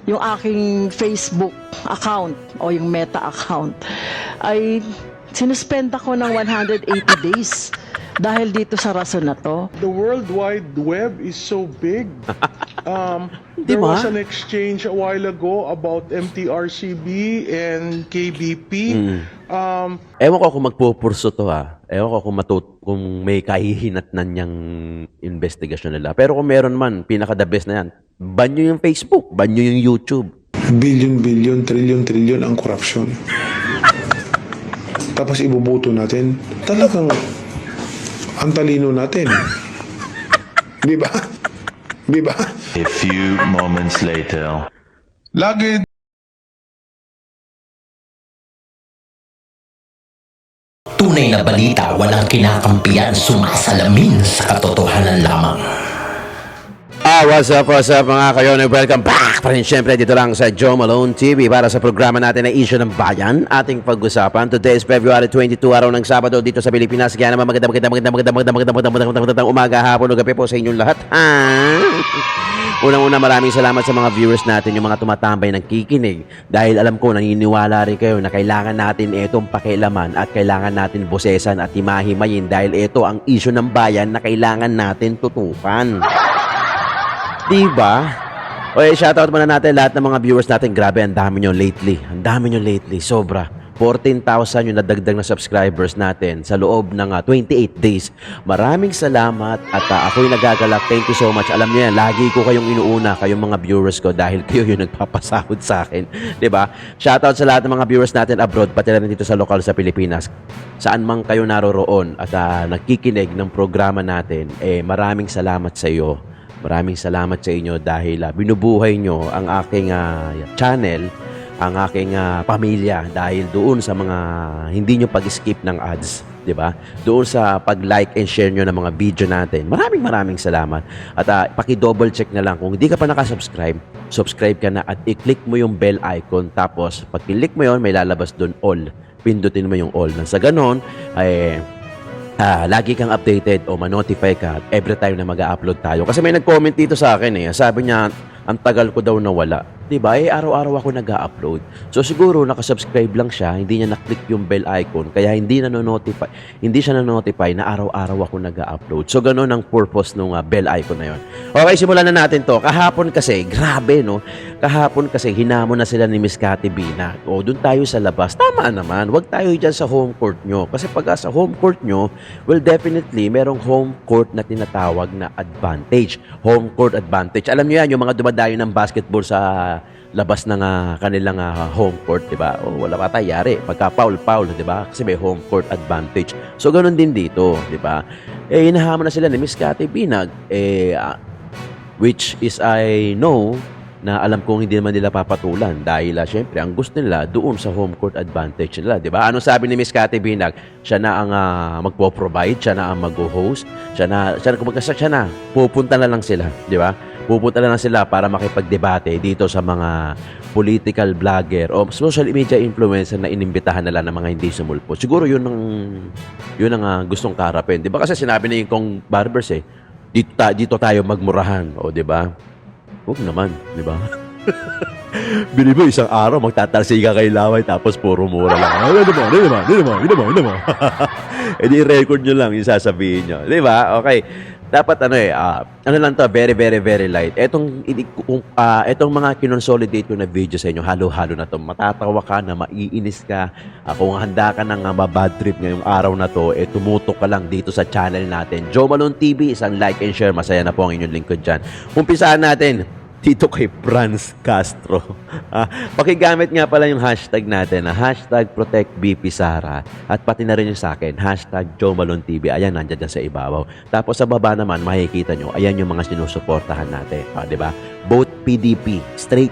yung aking Facebook account o yung Meta account ay sinuspend ako ng 180 days dahil dito sa rason na to. The World Wide Web is so big. There Diba? was an exchange a while ago about MTRCB and KBP. Ewan ko kung magpupurso to ha. Ewan ko kung may kahihinatnan niyang investigasyon nila. Pero kung meron man, pinaka-the best na yan. Ban nyo yung Facebook, ban nyo yung YouTube. Billion, trillion ang korupsyon. Tapos ibubuto natin, talagang ang talino natin. Di ba? Di ba? A few moments later. Lagi Tunay na balita, walang kinakampiyan, sumasalamin sa katotohanan lamang. What's up mga kayon? Welcome back pa rin syempre dito lang sa Joe Malone TV para sa programa natin na Issue ng Bayan. Ating pag-usapan. Today is February 22, araw ng Sabado dito sa Pilipinas. Kaya naman magandang umaga, hapon o gabi po sa inyong lahat. Unang-una maraming salamat sa mga viewers natin, yung mga tumatambay ng kikinig. Dahil alam ko, naniniwala rin kayo na kailangan natin itong pakialaman at kailangan natin bosesan at himahimayin dahil ito ang issue ng bayan na kailangan natin tutukan. Diba? Okay, shoutout muna natin lahat ng mga viewers natin. Grabe, ang dami nyo lately. Ang dami nyo lately. Sobra. 14,000 yung nadagdag na subscribers natin sa loob ng 28 days. Maraming salamat at ako'y nagagalak. Thank you so much. Alam niyo yan, lagi ko kayong inuuna, kayong mga viewers ko dahil kayo yung nagpapasahod sa akin. Diba? Shoutout sa lahat ng mga viewers natin abroad, pati na rin dito sa lokal sa Pilipinas. Saan man kayo naroroon at nakikinig ng programa natin, maraming salamat sa iyo. Maraming salamat sa inyo dahil binubuhay nyo ang aking channel, ang aking pamilya dahil doon sa mga hindi nyo pag-skip ng ads, di ba? Doon sa pag-like and share nyo ng mga video natin. Maraming salamat. At paki-double check na lang kung hindi ka pa nakasubscribe, subscribe ka na at i-click mo yung bell icon. Tapos pag click mo yon, may lalabas doon all. Pindutin mo yung all. Nang sa ganon, lagi kang updated o ma-notify ka every time na mag-upload tayo. Kasi may nag-comment dito sa akin Sabi niya, ang tagal ko daw nawala. Diba? Araw-araw ako nag-upload. So siguro nakasubscribe lang siya, hindi niya na-click yung bell icon, kaya hindi siya na-notify na araw-araw ako nag-upload. So ganun ang purpose ng bell icon na yon. Okay, simulan na natin to. Kahapon kasi, grabe no? Kahapon kasi, hinamon na sila ni Miss Cathy B na, doon tayo sa labas. Tama naman, wag tayo dyan sa home court nyo. Kasi pag sa home court nyo, well definitely, merong home court na tinatawag na advantage. Home court advantage. Alam nyo yan, yung mga dumadayo ng basketball sa labas ng kanilang home court, di ba? O wala pa tayari. Pagka foul, di ba? Kasi may home court advantage. So, ganun din dito, di ba? Hinahamon na sila ni Miss Cathy Binag, which is I know na alam kong hindi naman nila papatulan dahil syempre, ang gusto nila doon sa home court advantage nila, di ba? Ano sabi ni Miss Cathy Binag? Siya na ang magpo-provide, siya na ang mag-host, siya na, pupunta na lang sila, di ba? Pupunta na lang sila para makipagdebate dito sa mga political vlogger o social media influencer na inimbitahan nila ng mga hindi sumulpo. Siguro yun ang gustong karapin. Di ba kasi sinabi ni Kong Barbers dito tayo magmurahan. O di ba? Huwag naman. Di ba? Bili mo isang araw, magtatalsiga kay Laway tapos puro mura lang. Hindi naman. E di record nyo lang yung sasabihin nyo. Di ba? Okay. Dapat ano lang to, very light. Etong mga kinonsolidate ko na video sa inyo, halo-halo na to. Matatawa ka na, maiinis ka. Kung handa ka ng mabad trip ngayong araw na to, tumutok ka lang dito sa channel natin. Joe Malone TV, isang like and share. Masaya na po ang inyong lingkod dyan. Umpisaan natin dito kay Franz Castro. Pakigamit nga pala yung hashtag natin, hashtag ProtectBPSara. At pati na rin yung sa akin, hashtag Joe Malone TV. Ayan, nandyan dyan sa ibabaw. Tapos sa baba naman, makikita nyo, ayan yung mga sinusuportahan natin. Diba? Both PDP, straight.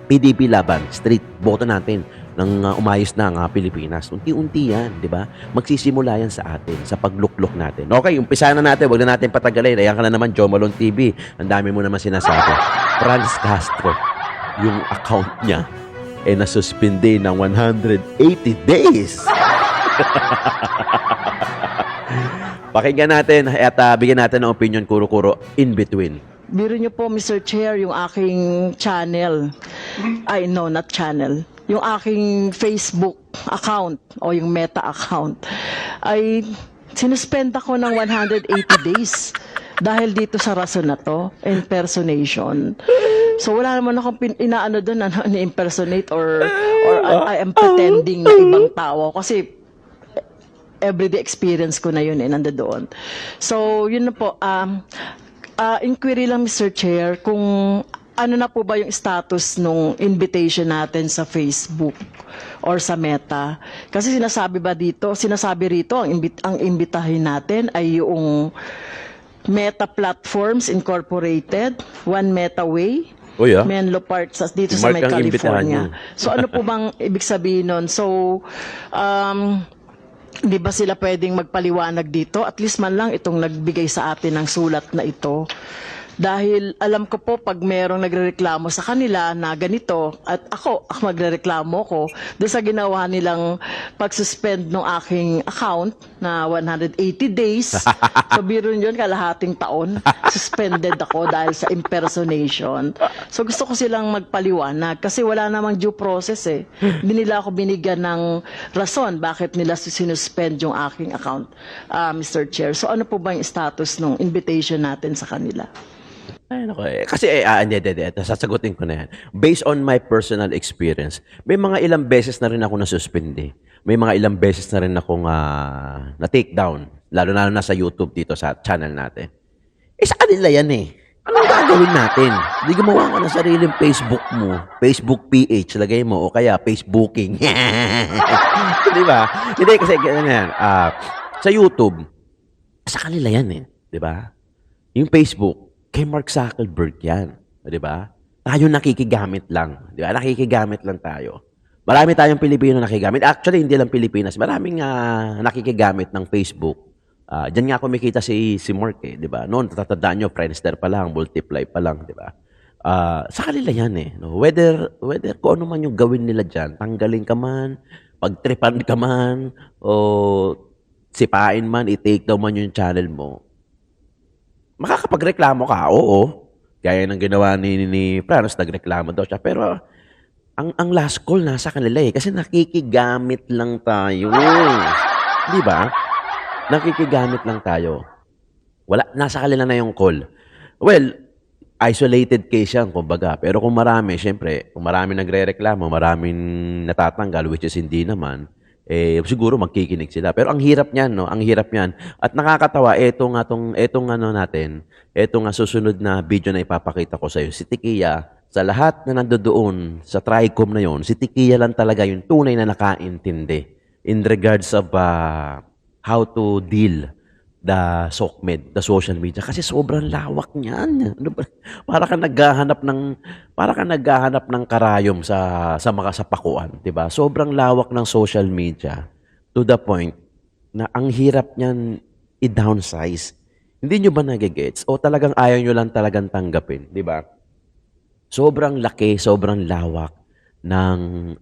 PDP laban, straight. Boto natin ng umayos na ang Pilipinas. Unti-unti yan, di ba? Magsisimula yan sa atin, sa pagluklok natin. Okay, umpisa na natin. Huwag na natin patagalin. Ayan ka na naman, Joe Malone TV. Ang dami mo naman sinasabi. Franz Castro, yung account niya, nasuspindi ng 180 days. Pakinggan natin at bigyan natin ng opinion kuro-kuro in between. Biro niyo po, Mr. Chair, yung aking channel. Ay, no, not channel. Yung aking Facebook account o yung Meta account ay sinuspend ako ng 180 days dahil dito sa rason na to, impersonation. So wala naman akong inaano doon, ni-impersonate or I am pretending na ibang tao kasi everyday experience ko na yun nandoon. So yun na po, inquiry lang Mr. Chair kung ano na po ba yung status nung invitation natin sa Facebook or sa Meta? Kasi sinasabi rito ang imbitahin natin ay yung Meta Platforms Incorporated, One Meta Way, Oh, yeah? Menlo Park dito Si sa Mark may ang imbitahan California. niyo. So ano po bang ibig sabihin nun? So, di ba sila pwedeng magpaliwanag dito? At least man lang itong nagbigay sa atin ng sulat na ito. Dahil alam ko po pag merong nagrereklamo sa kanila na ganito, at ako magrereklamo ko doon sa ginawa nilang pag-suspend ng aking account na 180 days. So biro yun, kalahating taon, suspended ako dahil sa impersonation. So gusto ko silang magpaliwanag kasi wala namang due process eh. Hindi nila ako binigyan ng rason bakit nila sinuspend yung aking account, Mr. Chair. So ano po ba yung status ng invitation natin sa kanila? Ay, nako eh. Kasi, hindi. Sasagutin ko na yan. Based on my personal experience, may mga ilang beses na rin ako nasuspindi. May mga ilang beses na rin akong na-take down. Lalo na sa YouTube dito sa channel natin. Sa kanila yan eh. Anong gagawin natin? Hindi gumawa ka ng sariling Facebook mo. Facebook PH, lagay mo. O kaya Facebooking. Di ba? Hindi kasi ganyan. Sa YouTube, sa kanila yan eh. Di ba? Yung Facebook, kay Mark Zuckerberg yan. Di ba? Tayo nakikigamit lang. Di ba? Nakikigamit lang tayo. Marami tayong Pilipino nakikigamit. Actually, hindi lang Pilipinas. Maraming nakikigamit ng Facebook. Diyan nga kumikita si Mark eh. Di ba? Noon, tatandaan nyo, Friendster pa lang, Multiply pa lang. Di ba? Sa kanila yan eh. No? Whether kung ano man yung gawin nila dyan, tanggalin ka man, pagtripan ka man, o sipain man, i-take down man yung channel mo, makakapagreklamo ka, oo. Gaya ng ginawa ni Franz, nagreklamo daw siya. Pero ang last call nasa kanila eh. Kasi nakikigamit lang tayo. Di ba? Nakikigamit lang tayo. Nasa kanila na yung call. Well, isolated case yan, kumbaga. Pero kung marami, syempre, kung marami nagre-reklamo, maraming natatanggal, which is hindi naman, siguro magkikinig sila. Pero ang hirap niyan, no? Ang hirap niyan. At nakakatawa, etong susunod na video na ipapakita ko sa iyo. Si Tikia, sa lahat na nandoon sa TRICOM na yon, si Tikia lang talaga yung tunay na nakaintindi in regards of how to deal the SOCMED, the social media. Kasi sobrang lawak niyan. Ano ba? Para ka naghahanap ng karayom sa mga sapakuan, 'di ba? Sobrang lawak ng social media to the point na ang hirap niyan i-downsize. Hindi nyo ba nagigets? O talagang ayaw nyo lang talagang tanggapin, 'di ba? Sobrang laki, sobrang lawak ng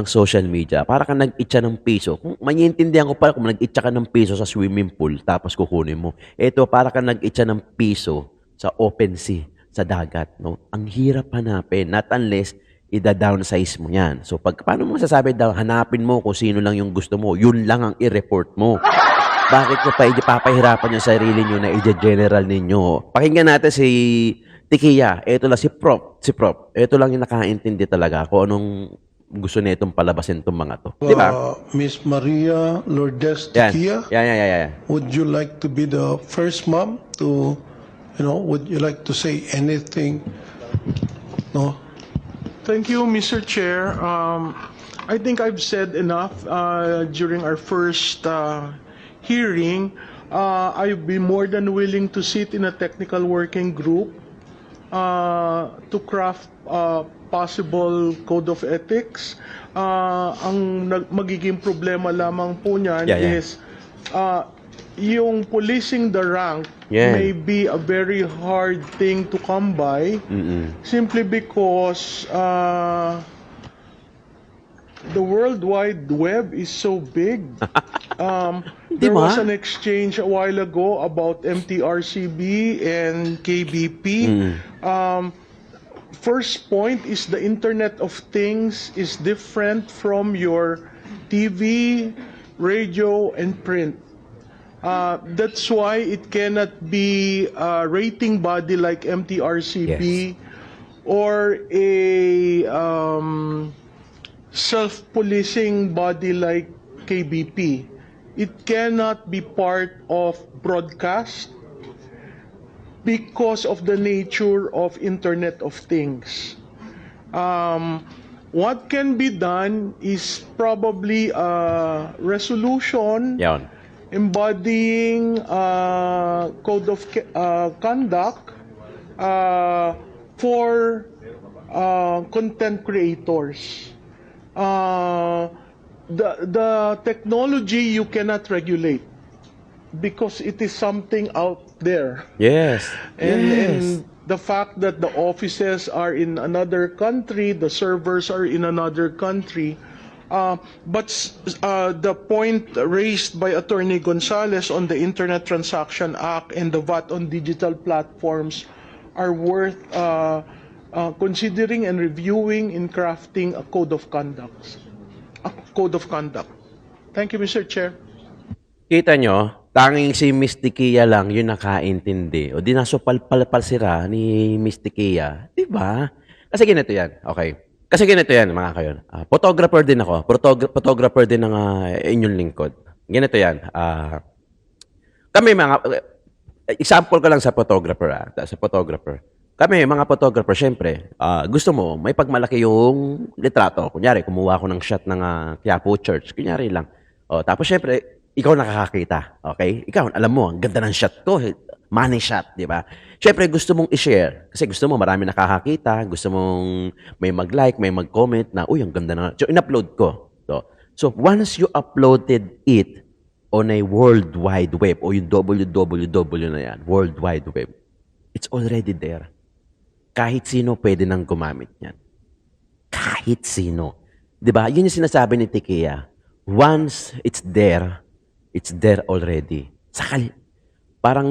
social media. Para ka nag-itcha ng piso. Kung maintindihan ko pa kung nag-itcha ka ng piso sa swimming pool tapos kukunin mo. Ito para ka nag-itcha ng piso sa open sea, sa dagat, no? Ang hirap hanapin, not unless ida-downsize mo 'yan. So paano mo masasabi daw hanapin mo kung sino lang yung gusto mo, yun lang ang i-report mo. Bakit nyo pa papahirapan yung sarili nyo na i-general ninyo? Pakinggan natin si Tikia. Ito lang si Prop. Ito lang yung nakaintindi talaga kung anong gusto nitong palabasin itong mga to. Di ba? Miss Maria Lourdes Yan. Tikia, Yan. would you like to be the first mom to, would you like to say anything? No? Thank you, Mr. Chair. I think I've said enough during our first hearing. I'd be more than willing to sit in a technical working group to craft possible code of ethics. Ang magiging problema lamang po niyan is yung policing the rank may be a very hard thing to come by simply because the World Wide Web is so big. There was an exchange a while ago about MTRCB and KBP. first point is the Internet of Things is different from your TV, radio, and print. That's why it cannot be a rating body like MTRCB or a self-policing body like KBP. It cannot be part of broadcast because of the nature of Internet of Things. What can be done is probably a resolution Yan. embodying code of conduct for content creators. The technology you cannot regulate because it is something out there. Yes. And the fact that the offices are in another country, the servers are in another country. But the point raised by Attorney Gonzales on the Internet Transaction Act and the VAT on digital platforms are worth considering and reviewing in crafting a code of conduct. Thank you, Mr. Chair. Kita nyo, tanging si Miss Tikia lang yung nakaintindi. O di nasupal-pal sira ni Miss Tikia. Diba? Kasi ganito yan. Okay. Kasi ganito yan, mga kayon. Photographer din ako. Photographer din ng inyong lingkod. Ganito yan. Kami mga... Example ko lang sa photographer. Sa photographer. Kami, mga photographer, syempre, gusto mo, may pagmalaki yung litrato. Kunyari, kumuha ako ng shot ng Quiapo Church. Kunyari lang. Tapos, syempre, ikaw nakakakita. Okay? Ikaw, alam mo, ang ganda ng shot ko. Money shot, di ba? Syempre, gusto mong i-share. Kasi gusto mo, marami nakakakita. Gusto mong may mag-like, may mag-comment na, uy, ang ganda na. So, in-upload ko. So, once you uploaded it on a World Wide Web, o yung www na yan, World Wide Web, it's already there. Kahit sino pwede nang gumamit niyan. Kahit sino. Diba? Yun yung sinasabi ni Tikia. Once it's there already. Parang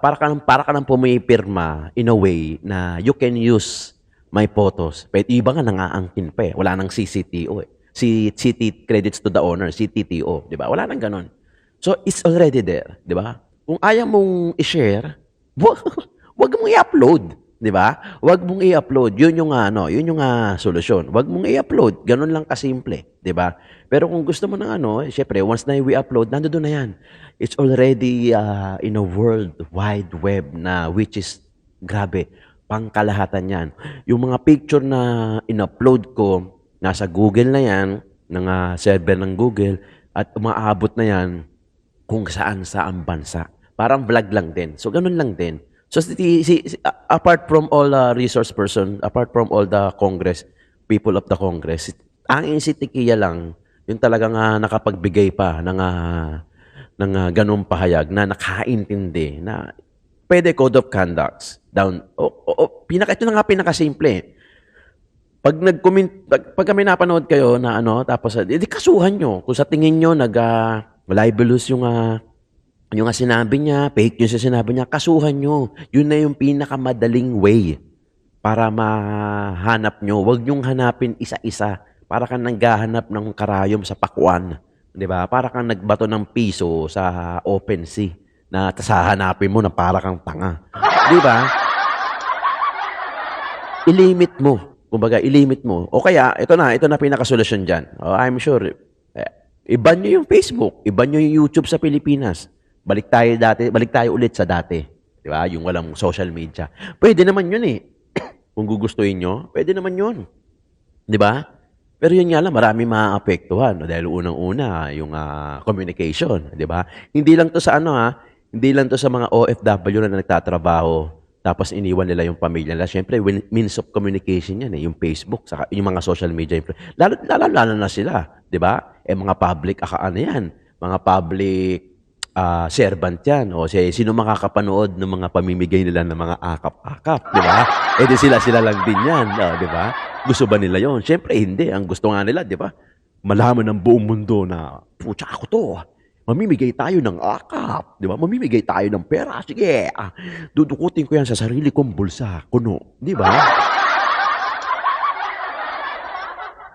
para ka nang pumipirma in a way na you can use my photos. Pero iba nga nangaangkin pa eh. Wala nang CCTO eh. CT credits to the owner, CTTO. Diba? Wala nang ganon. So, it's already there. Diba? Kung ayaw mong i-share, wag mong i-upload, 'di ba? Wag mong i-upload. 'Yun yung solusyon. Wag mong i-upload. Ganun lang kasimple, 'di ba? Pero kung gusto mo ng syempre once na i-upload, nandoon na 'yan. It's already in a World Wide Web na which is grabe, pangkalahatan 'yan. Yung mga picture na in-upload ko nasa Google na 'yan, ng server ng Google at umaabot na 'yan kung saan bansa. Parang vlog lang din. So ganun lang din. So, apart from all resource person, apart from all the Congress, people of the Congress, ang si Tikia lang, yung talagang nakapagbigay pa ng ganung pahayag na nakaintindi na pwede code of conducts down. Ito na nga pinakasimple. Pag kami napanood kayo na tapos di kasuhan nyo. Kung sa tingin nyo libelous yung sinabi niya, fake news yung sinabi niya, kasuhan nyo. Yun na yung pinakamadaling way para mahanap nyo. Huwag nyong hanapin isa-isa. Para kang naghahanap ng karayom sa pakuan. Di ba? Para kang nagbato ng piso sa open sea na tasahanapin mo na para kang tanga. Di ba? I-limit mo. Kumbaga, i-limit mo. O kaya, ito na pinakasolusyon dyan. I'm sure, iban nyo yung Facebook, iban nyo yung YouTube sa Pilipinas. Balik tayo ulit sa dati. Di ba? Yung walang social media. Pwede naman yun eh. Kung gugustuhin nyo, pwede naman yun. Di ba? Pero yun nga lang, marami maapektuhan. Dahil unang-una, yung communication. Di ba? Hindi lang to sa hindi lang to sa mga OFW na nagtatrabaho, tapos iniwan nila yung pamilya nila. Siyempre, means of communication yan eh. Yung Facebook, saka yung mga social media. Lalo na sila. Di ba? Mga public, yan. Mga public servant yan. O sino makakapanood ng mga pamimigay nila ng mga akap-akap, di ba? Di sila lang din yan, di ba? Gusto ba nila yon? Siyempre, hindi. Ang gusto nga nila, di ba? Malaman ng buong mundo na, pucha ako to. Mamimigay tayo ng akap, di ba? Mamimigay tayo ng pera. Sige, dudukutin ko yan sa sarili kong bulsa, kuno, di ba?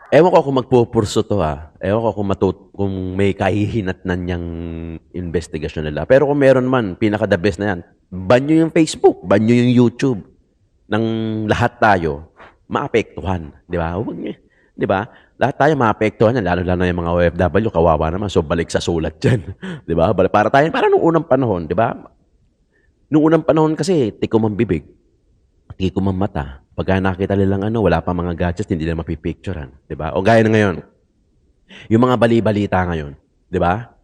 Ewan ko kung magpupurso to Ewan ko kung may kahihinatnan niyang investigasyon nila. Pero kung meron man, pinaka-the best na yan, ban nyo yung Facebook, ban nyo yung YouTube. Ng lahat tayo, maapektuhan. Di ba? Huwag nyo. Di ba? Lahat tayo maapektuhan yan, lalo-lalo na yung mga OFW, kawawa naman. So, balik sa sulat dyan. Di ba? Para tayo, para nung unang panahon, di ba? Nung unang panahon kasi, tikom ang bibig, tikom ang mata. Pagka nakita nilang wala pa mga gadgets, hindi na mapipicturean. Di ba? O gaya na ngayon, yung mga bali-balita ngayon, di ba?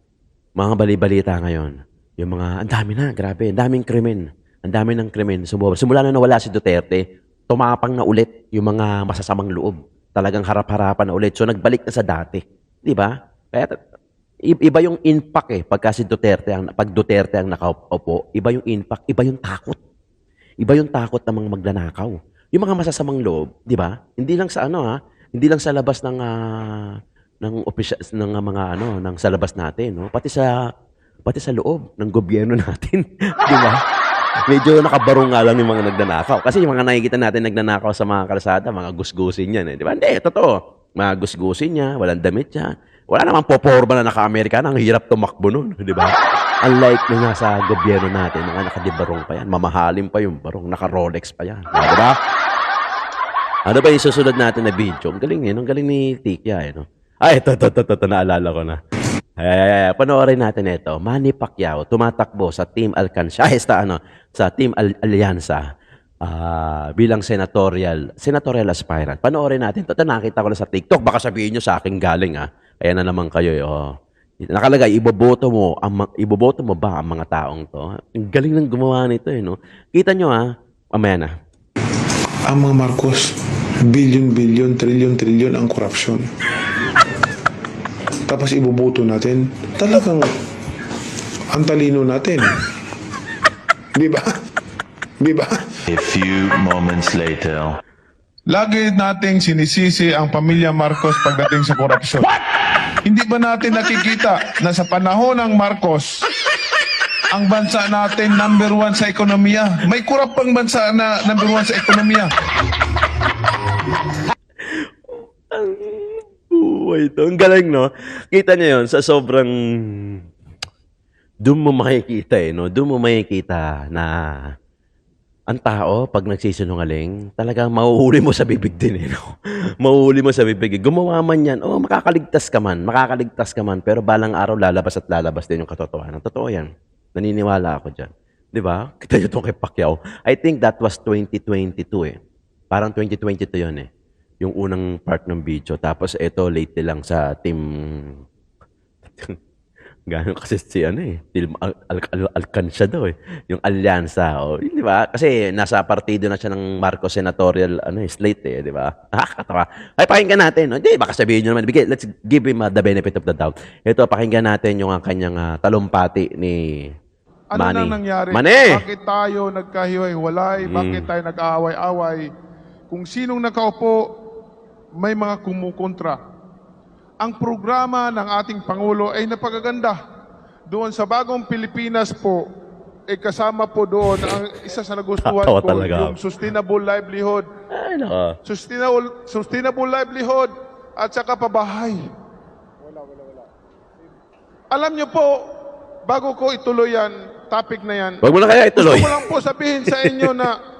Mga bali-balita ngayon, yung mga, ang dami na, grabe, ang daming krimen. Ang dami ng krimen. Simula na nawala si Duterte, tumapang na ulit yung mga masasamang loob. Talagang harap-harapan na ulit. So, nagbalik na sa dati. Di ba? Kaya, iba yung impact pag Duterte ang nakaupo, iba yung impact, iba yung takot. Iba yung takot ng mga magnanakaw. Yung mga masasamang loob, di ba? Hindi lang sa hindi lang sa labas ng opisya ng mga ng sa labas natin, no? Pati sa loob ng gobyerno natin, di ba? Medyo nakabarong nga lang yung mga nagnanakaw. Kasi yung mga nakikita natin nagnanakaw sa mga kalsada, mga gusgusin yan, di ba? Hindi, totoo. Mga gusgusin niya, walang damit siya. Wala namang poporma na naka-Amerikana, ang hirap tumakbo nun, di ba? Unlike nung nasa gobyerno natin, mga nakadibarong pa yan, mamahalin pa yung barong, naka-Rolex pa yan, di ba? Ano ba yung susunod natin na video? Ang galing ang galing ni Tikya, no? Ay, ito, naalala ko na. Panoorin natin ito. Manny Pacquiao, tumatakbo sa Team Alcanza, sa Team Alyansa, bilang senatorial aspirant. Panoorin natin. Ito, nakita ko na sa TikTok. Baka sabihin nyo sa akin galing, Ayan na naman kayo, Nakalagay, iboboto mo ba ang mga taong to? Ang galing ng gumawa nito, no? Kita nyo, mamaya na. Ang mga Marcos, billion, trillion ang korupsyon. Tapos ibubuto natin, talagang ang talino natin. Di ba? Di ba? A few moments later. Lagi nating sinisisi ang pamilya Marcos pagdating sa korupsyon. Hindi ba natin nakikita na sa panahon ng Marcos, ang bansa natin number 1 sa ekonomiya? May kurap pang bansa na number 1 sa ekonomiya. Ito. Ang galing, no? Kita niyo yun, sa sobrang... Doon mo makikita, no? Doon mo makikita na ang tao, pag nagsisinungaling, talagang mahuhuli mo sa bibig din, no? Mahuhuli mo sa bibig. Gumawa man yan, makakaligtas ka man, pero balang araw lalabas at lalabas din yung katotohanan. Totoo yan. Naniniwala ako dyan. Di ba? Kita nyo itong kay Pacquiao. I think that was 2022, Parang 2022 yun, yung unang part ng video. Tapos ito, late lang sa team... Gano'n kasi si Team Alcanza daw, yung Alyansa. Di ba? Kasi nasa partido na siya ng Marcos senatorial slate, di ba? Nakakatawa. Ay, pakinggan natin. Hindi, baka sabihin nyo naman. Let's give him the benefit of the doubt. Ito, pakinggan natin yung kanyang talumpati ni Ano Manny. nang nangyari? Manny! Bakit tayo nagkahiwalay? Bakit tayo nag-aaway-away? Kung sinong nakaupo, may mga kumukontra. Ang programa ng ating Pangulo ay napakaganda. Doon sa bagong Pilipinas po, kasama po doon ang isa sa nagustuhan Tawa ko, talaga. yung sustainable livelihood. Ay, nako. Sustainable livelihood at saka pabahay. Alam niyo po, bago ko ituloy yan, topic na yan, Wag mo na kaya ituloy. gusto ko lang po sabihin sa inyo na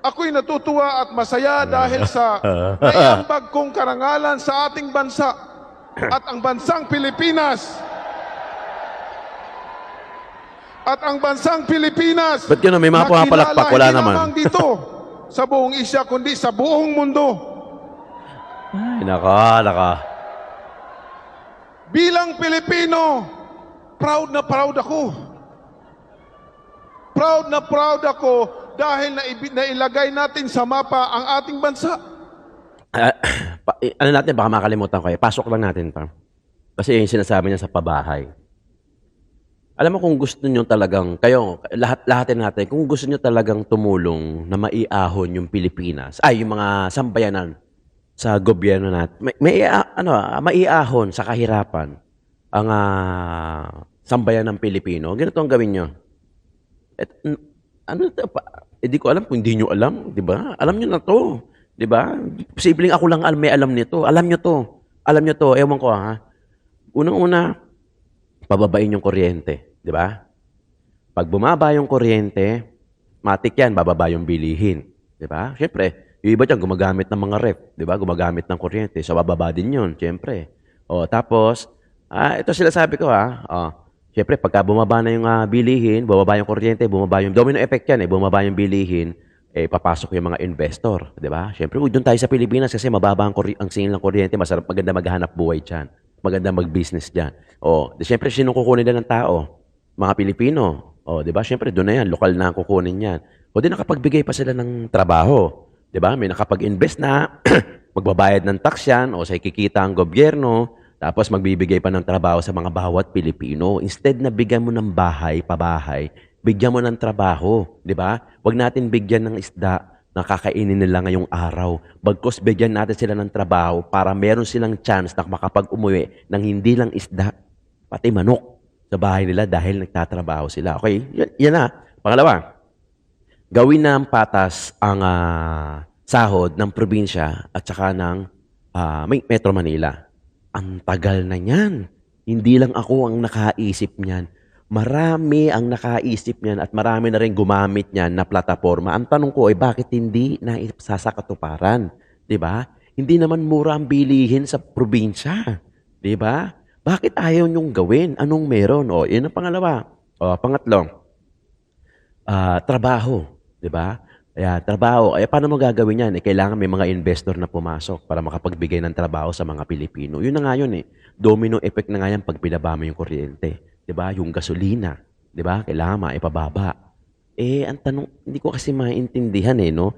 ako'y natutuwa at masaya dahil sa naiambag kong karangalan sa ating bansa at ang bansang Pilipinas. At ang bansang Pilipinas, Ba't yun, may mga pumapalakpak? Wala hindi naman. lamang dito sa buong Isya, kundi sa buong mundo. Ay, nako. Bilang Pilipino, proud na proud ako. Proud na proud ako dahil nailagay natin sa mapa ang ating bansa. Natin, baka makalimutan ko. Pasok lang natin pa. Kasi yung sinasabi niya sa pabahay. Alam mo kung gusto niyo talagang, lahatin natin, kung gusto niyo talagang tumulong na maiahon yung Pilipinas, yung mga sambayanan sa gobyerno natin, maiahon sa kahirapan, ang sambayan ng Pilipino, ganito ang gawin nyo. Di ko alam kung hindi nyo alam, di ba? Alam nyo na to, di ba? Posibleng ako lang may alam nito. Alam nyo to. Alam nyo to. Ewan ko ha. Unang-una, pababain yung kuryente, di ba? Pag bumaba yung kuryente, matik yan, bababa yung bilihin, di ba? Siyempre, yung iba dyan gumagamit ng mga ref, di ba? Gumagamit ng kuryente. So, bababa din yun, siyempre. O, tapos, ito sila sabi ko siyempre, pagka bumaba na yung bilihin, bumaba yung kuryente, bumaba yung domino effect yan, bumaba yung bilihin, papasok yung mga investor, di ba? Siyempre, doon tayo sa Pilipinas kasi mababa ang singil ng kuryente, masarap, maganda maghanap buhay dyan, maganda mag-business dyan. Siyempre, sino kukunin nila ng tao? Mga Pilipino. Di ba? Siyempre, doon na yan, lokal na ang kukunin yan. Di nakapagbigay pa sila ng trabaho. Di ba? May nakapag-invest na, magbabayad ng tax yan, sa ikikita ang gobyerno, tapos magbibigay pa ng trabaho sa mga bawat Pilipino. Instead na bigyan mo ng bahay, pabahay, bigyan mo ng trabaho. Di ba? Huwag natin bigyan ng isda na kakainin nila ngayong araw. Bagkus bigyan natin sila ng trabaho para meron silang chance na makapag-umuwi ng hindi lang isda, pati manok sa bahay nila dahil nagtatrabaho sila. Okay? Yan na. Pangalawa, gawin na ang patas ang sahod ng probinsya at saka ng Metro Manila. Ang tagal na niyan. Hindi lang ako ang nakaisip niyan. Marami ang nakaisip niyan at marami na rin gumamit niyan na plataforma. Ang tanong ko ay bakit hindi na isasakatuparan? 'Di ba? Hindi naman mura ang bilihin sa probinsya. 'Di ba? Bakit ayaw niyong gawin? Anong meron? Yun ang pangalawa. Pangatlo, trabaho. 'Di ba? Trabaho. Paano mo gagawin yan? Kailangan may mga investor na pumasok para makapagbigay ng trabaho sa mga Pilipino. Yun na nga yun Domino effect na nga yan pag binaba mo yung kuryente. 'Di ba? Yung gasolina. 'Di ba? Kailangan maipababa. Ang tanong, hindi ko kasi maintindihan no?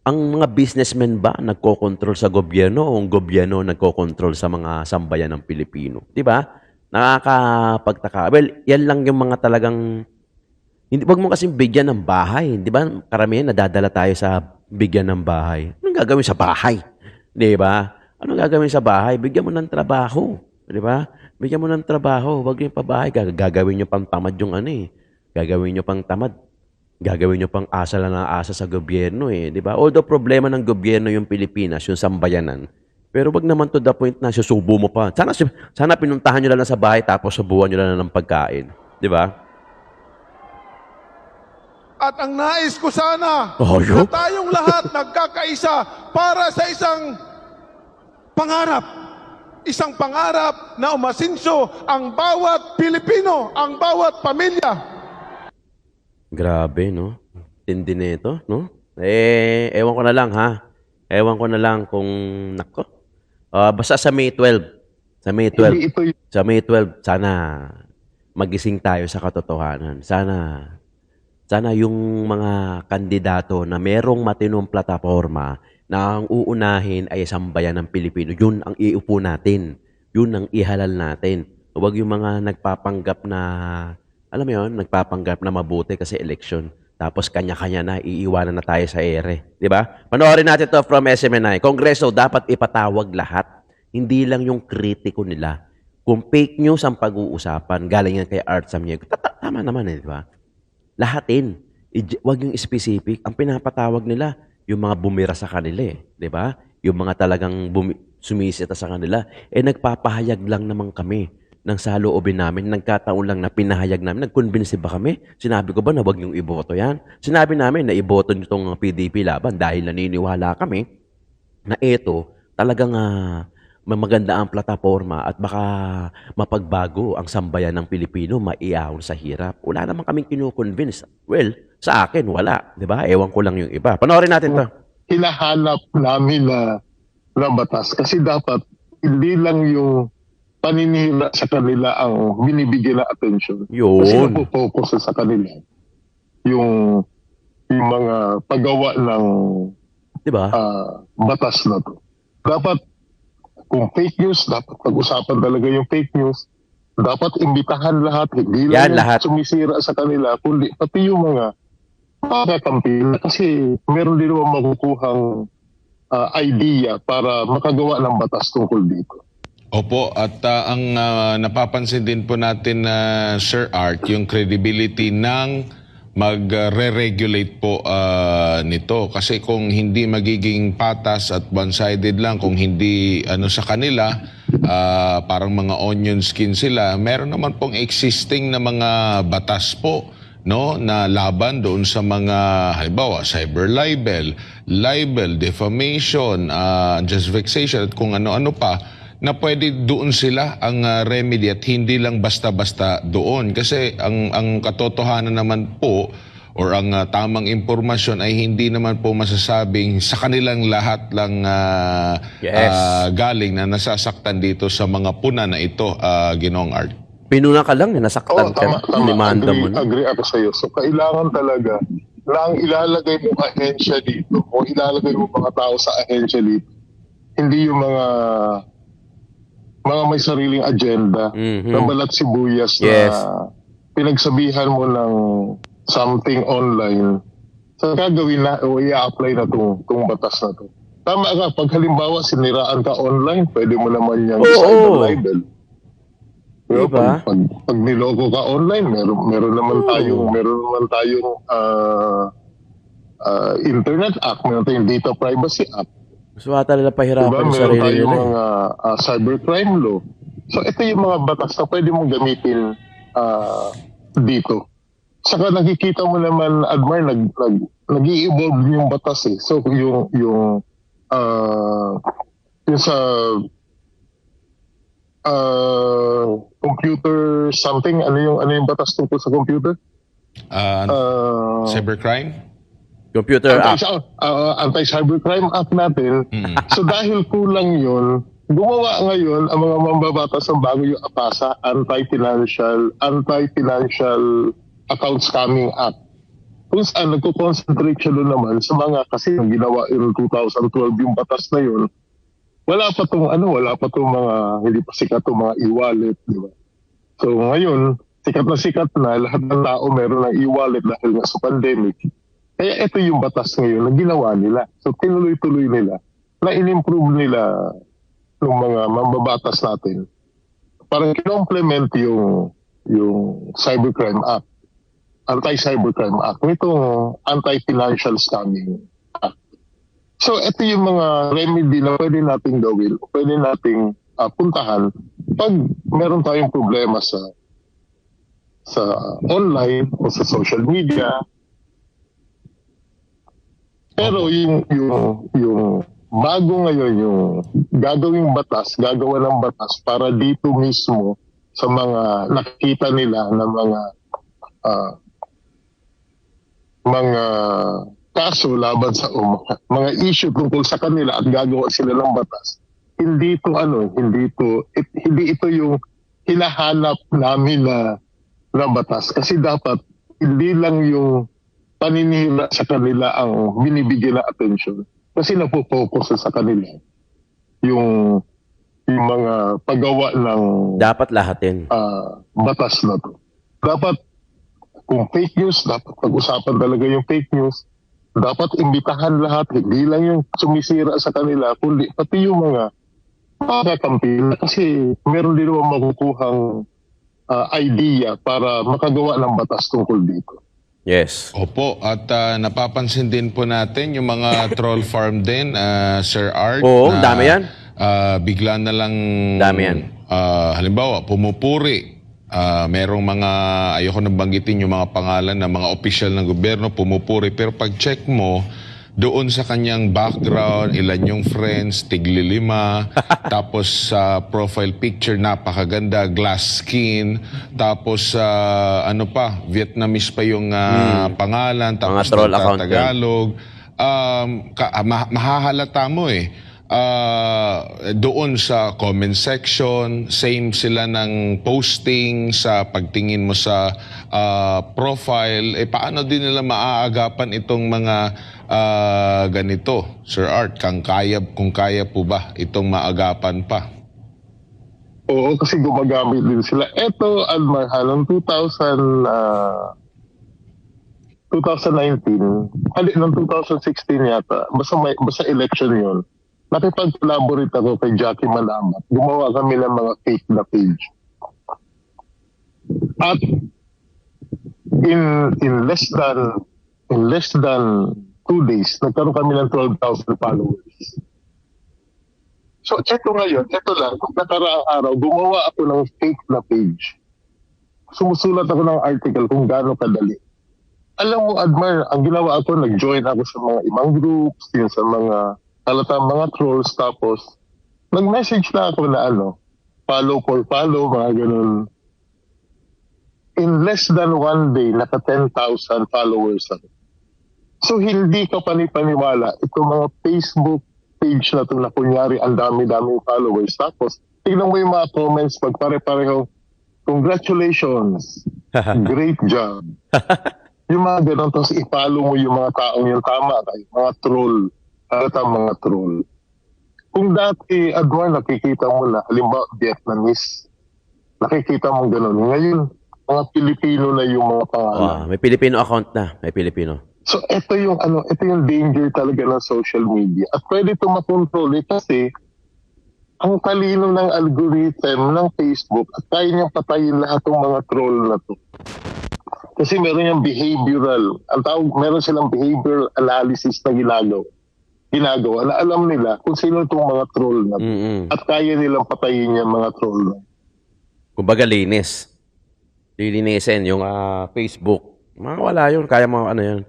Ang mga businessmen ba nagko-control sa gobyerno o ang gobyerno nagko-control sa mga sambayan ng Pilipino? 'Di ba? Nakakapagtaka. Well, yan lang yung mga talagang hindi, wag mo kasing bigyan ng bahay. Di ba? Karamihan nadadala tayo sa bigyan ng bahay. Anong gagawin sa bahay? Di ba? Anong gagawin sa bahay? Bigyan mo ng trabaho. Di ba? Bigyan mo ng trabaho. Wag yung pabahay. Gagawin nyo pang tamad yung Gagawin nyo pang tamad. Gagawin nyo pang asa lang na asa sa gobyerno Di ba? Although problema ng gobyerno yung Pilipinas, yung sambayanan. Pero wag naman to the point na susubo mo pa. Sana pinuntahan nyo lang sa bahay tapos subuhan nyo lang ng pagkain. Di ba? At ang nais ko sana Ayun. na tayong lahat nagkakaisa para sa isang pangarap. Isang pangarap na umasinso ang bawat Pilipino, ang bawat pamilya. Grabe, no? Tindi nito, no? Ewan ko na lang, ha? Ewan ko na lang kung, nako. Basta sa May 12. Sa May 12. Sa May 12, sana magising tayo sa katotohanan. Sana yung mga kandidato na merong matinong plataforma na ang uunahin ay sambayan ng Pilipino, yun ang iupo natin. Yun ang ihalal natin. Huwag yung mga nagpapanggap na, alam mo yun, nagpapanggap na mabuti kasi election. Tapos kanya-kanya na, iiwanan na tayo sa ere. Di ba? Panoorin natin to from SMNI. Kongreso, dapat ipatawag lahat. Hindi lang yung kritiko nila. Kung fake news ang pag-uusapan, galing yan kay Art Samniego, tama naman di ba? Lahatin. Huwag yung specific. Ang pinapatawag nila, yung mga bumira sa kanila di ba? Yung mga talagang sumisita sa kanila. Nagpapahayag lang naman kami ng saloobin namin. Nagkataon lang na pinahayag namin. Nag-convince ba kami? Sinabi ko ba na huwag niyong iboto yan? Sinabi namin na iboto niyo itong PDP laban dahil naniniwala kami na ito talagang maganda ang plataforma at baka mapagbago ang sambayan ng Pilipino, maiahon sa hirap. Wala naman kaming kinukonvince. Well, sa akin, wala. Di ba? Ewan ko lang yung iba. Panoorin natin to. Hinahanap namin na batas kasi dapat hindi lang yung paninira sa kanila ang binibigyan na attention. Yun. Kasi napopokus sa kanila yung mga paggawa ng diba? Batas na to. Dapat kung fake news, dapat pag-usapan talaga yung fake news. Dapat imbitahan lahat, hindi lang lahat sumisira sa kanila, kundi pati yung mga kakampi. Kasi meron din naman makukuhang idea para makagawa ng batas tungkol dito. Opo, at ang napapansin din po natin na Sir Art, yung credibility ng magre-regulate po nito. Kasi kung hindi magiging patas at one-sided lang, kung hindi sa kanila, parang mga onion skin sila, meron naman pong existing na mga batas po, no, na laban doon sa mga halimbawa cyber libel, defamation, unjust vexation at kung ano-ano pa, na pwede doon sila ang remedy at hindi lang basta-basta doon. Kasi ang katotohanan naman po or ang tamang impormasyon ay hindi naman po masasabing sa kanilang lahat lang galing na nasasaktan dito sa mga puna na ito, Ginoong Art. Pinuna ka lang, nasaktan ka. Tama. Limanda mo na. Agree ako sa'yo. So, kailangan talaga na ang ilalagay mo ahensya dito o ilalagay mo mga tao sa ahensya dito, hindi yung mga may sariling agenda na balat sibuyas Yes. na pinagsabihan mo ng something online. So, gagawin na o i-apply na itong batas na to. Tama ka, pag halimbawa siniraan ka online, pwede mo naman yung cyber libel. Diba? Pag niloko ka online, meron naman tayong Internet Act, meron tayong Data Privacy Act. Gusto ata nila pahirapan Diba? yung Meron sarili tayong nila. mga cybercrime law. So ito yung mga batas na pwede mong gamitin dito. Saka nakikita mo naman, Admar, nag-i-evolve yung batas eh. So yung sa computer something, ano yung batas tungkol sa computer? Cybercrime? Computer Act. Anti-Cybercrime Act natin. So dahil kulang yun, gumawa ngayon ang mga mambabatas ng bago yung APASA, Anti-Financial Account Scamming Act. Kung saan nagko-concentrate siya doon naman sa mga, kasi yung ginawa yung 2012 yung batas na yun, wala pa tong mga, hindi pa sikat tong mga e-wallet, di ba? So ngayon, sikat na lahat ng tao meron ng e-wallet dahil nga sa pandemic. Kaya ito yung batas ngayon na ginawa nila. So tinuloy-tuloy nila na in-improve nila ng mga mambabatas natin. Parang kinomplement yung Cybercrime Act, Anti-Cybercrime Act, nitong Anti-Financial Scamming Act. So ito yung mga remedy na pwede nating gawin, pwede nating puntahan pag meron tayong problema sa online o sa social media. Pero yung bago ngayon, yung gagawin gagawa ng batas para dito mismo sa mga nakikita nila na mga kaso laban sa mga issue tungkol sa kanila at gagawa sila ng batas. Hindi ito yung hinahanap namin na batas. Kasi dapat hindi lang yung paninira sa kanila ang binibigyan na atensyon. Kasi napopokus sa kanila yung mga paggawa ng Dapat lahatin. batas na to. Dapat kung fake news, dapat pag-usapan talaga yung fake news. Dapat imbitahan lahat, hindi lang yung sumisira sa kanila, kundi pati yung mga kakampi. Kasi meron din naman makukuhang idea para makagawa ng batas tungkol dito. Yes. Opo, at napapansin din po natin yung mga troll farm din, Sir Art. Oo, dami yan. Bigla na lang, Dami yan. halimbawa, pumupuri. Merong mga, ayoko nang banggitin yung mga pangalan ng mga opisyal ng gobyerno, pumupuri. Pero pag check mo, doon sa kanyang background, ilan yung friends, tigli-5, tapos sa profile picture, napakaganda, glass skin, tapos Vietnamese pa yung pangalan, tapos Mga troll account yan. Tagalog. Mahahalata mo eh. Doon sa comment section, same sila ng posting sa pagtingin mo sa profile. Paano din nila maaagapan itong mga ganito, Sir Art? Kung kaya po ba itong maagapan pa? Oo, kasi gumagamit din sila. Ito, Almar, noong 2019, noong 2016 yata, basta election yun, nakipag-collaborate ako kay Jackie Malamat. Gumawa kami ng mga fake na page. At in less than 2 days, nagkaroon kami ng 12,000 followers. So, eto ngayon, eto lang, kung nakaraang araw, gumawa ako ng fake na page. Sumusulat ako ng article kung gaano kadali. Alam mo, Admire, ang ginawa ako, nag-join ako sa mga ibang groups, yun sa mga halatang mga trolls, tapos nag-message na ako na follow for follow, mga ganun. In less than 1 day, naka 10,000 followers ako. So, hindi ka panipaniwala. Itong mga Facebook page na ito na kunyari ang dami-daming followers. Tapos, tignan mo yung mga comments pag pare-pareho, congratulations, great job. Yung mga ganun, tapos i-follow mo yung mga taong yung tama, mga troll, mga troll. Kung dati, Adwar, nakikita mo na, halimbawa, Vietnamese, nakikita mo ganun. Ngayon, mga Pilipino na yung mga pangalan. May Filipino account na. May Filipino. So, ito yung danger talaga ng social media. At pwede ito makontrol kasi ang talino ng algorithm ng Facebook at kaya niyang patayin lahat ng mga troll na to. Kasi meron yung behavioral, meron silang behavioral analysis na ginagawa na alam nila kung sino itong mga troll na to. At kaya nilang patayin yung mga troll na to. Kumbaga, lilinisin yung Facebook. Wala yun. Kaya mo, yun.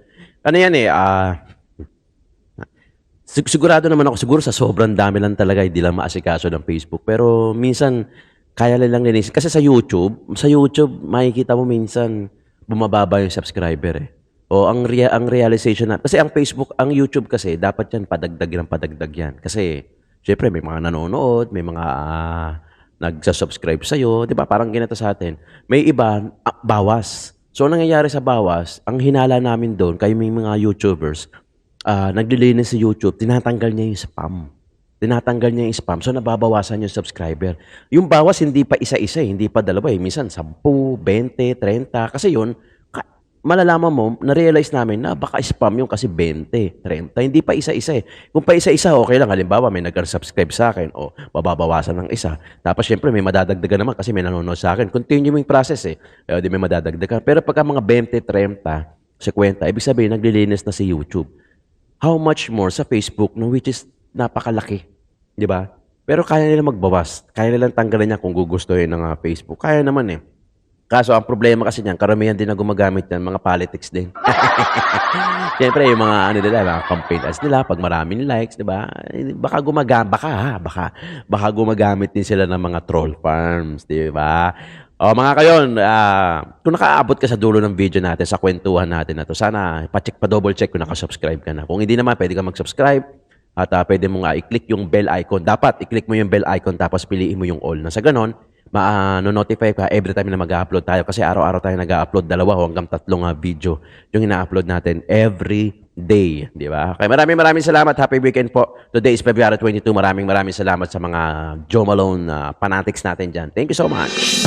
Sigurado naman ako, siguro sa sobrang dami lang talaga, hindi lang maasikaso ng Facebook. Pero minsan, kaya lang linisin. Kasi sa YouTube, makikita mo minsan, bumababa yung subscriber eh. O ang realization na, kasi ang Facebook, ang YouTube kasi, dapat yan, padagdag yan. Kasi, syempre, may mga nanonood, may mga nagsasubscribe sa'yo, di ba? Parang ginata sa atin. May iba, bawas. So, nangyayari sa bawas, ang hinala namin doon, kayo may mga YouTubers, naglilinis sa YouTube, tinatanggal niya yung spam. So, nababawasan yung subscriber. Yung bawas, hindi pa isa-isa, hindi pa dalawa. Minsan, 10, 20, 30. Kasi yun, malalaman mo, na-realize namin na baka spam yung kasi 20, 30. Hindi pa isa-isa eh. Kung pa isa-isa, okay lang. Halimbawa, may nag-subscribe sa akin o mababawasan ng isa. Tapos, syempre, may madadagdagan naman kasi may nanonood sa akin. Continuing process eh. Di may madadagdagan. Pero pagka mga 20, 30, 50, ibig sabihin, naglilinis na si YouTube. How much more sa Facebook, no, which is napakalaki. Di ba? Pero kaya nila magbawas. Kaya nilang tanggalan niya kung gugustuhin ng Facebook. Kaya naman eh. Kaso, ang problema kasi niyan, karamihan din na gumagamit yan, mga politics din. Siyempre, yung mga, mga campaign ads nila, pag maraming likes, di ba? Baka gumagamit din sila ng mga troll farms, di ba? O, mga kayon, kung nakaabot ka sa dulo ng video natin, sa kwentuhan natin na to, sana pa-double check kung nakasubscribe ka na. Kung hindi naman, pwede ka mag-subscribe at pwede mo nga i-click yung bell icon. Dapat, i-click mo yung bell icon tapos piliin mo yung all. Na sa ganon, ma-notify ka every time na mag-upload tayo kasi araw-araw tayo nag-upload 2 hanggang 3 video yung ina-upload natin every day, di ba? Kaya maraming salamat. Happy weekend po. Today is February 22. Maraming salamat sa mga Joe Malone fanatics natin dyan. Thank you so much.